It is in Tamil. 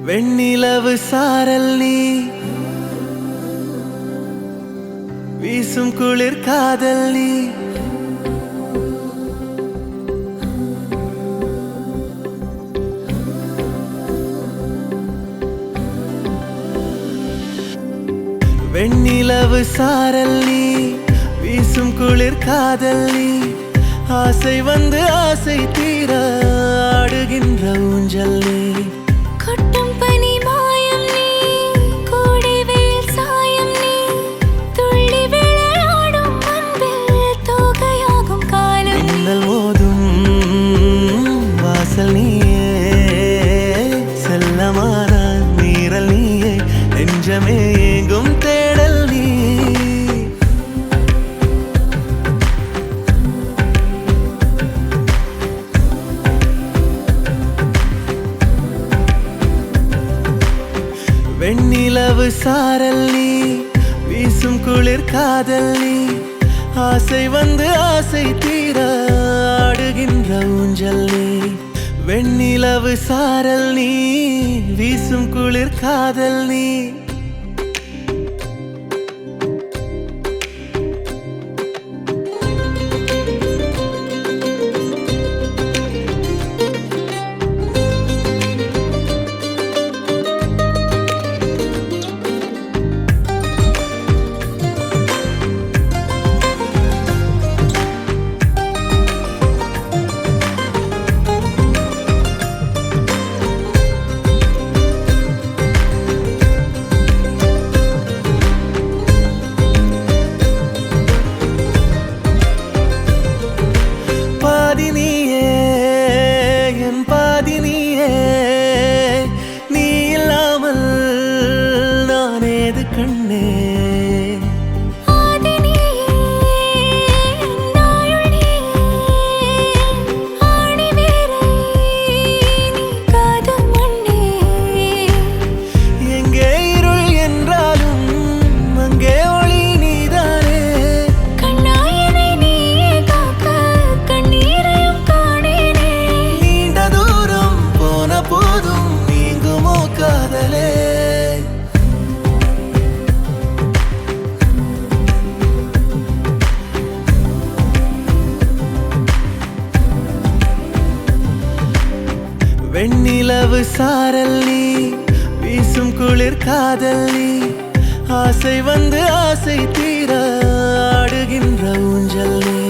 வெண்ணிலவு சாரல் நீ வீசும் குளிர் காதல் நீ வெண்ணிலவு சாரல் நீ வீசும் குளிர் காதல் நீ ஆசை வந்து ஆசை தீர ஆடுகின்ற ஊஞ்சல் நீ கொட்டும் பனி மாயம் நீ கோடை வெயில் சாயம் நீ துள்ளி விளையாடும் அன்பில் தோகையாகும் காலம் மின்னல் மோதும் வாசல் நீயே செல்லமான நீரல் நீயே நெஞ்சமே ஏங்கும் தேடல் நீ வெண்ணிலவு சாரல் நீ வீசும் குளிர் காதல் நீ ஆசை வந்து ஆசை தீர ஆடுகின்ற ஊஞ்சல் நீ வெண்ணிலவு சாரல் நீ வீசும் குளிர் காதல் நீ நீ இல்லாமல் நான் ஏது கண்ணே எங்கே இருள் என்றாலும் அங்கே ஒளி நீதானே கண்ணாயனை நீயே காக்க கண்ணீரையும் காணேனே நீண்ட தூரம் போன போதும் நீங்குமோ காதலே வெண்ணிலவு சாரல் நீ வீசும் குளிர் காதல் நீ ஆசை வந்து ஆசை தீர ஆடுகின்ற ஊஞ்சல் நீ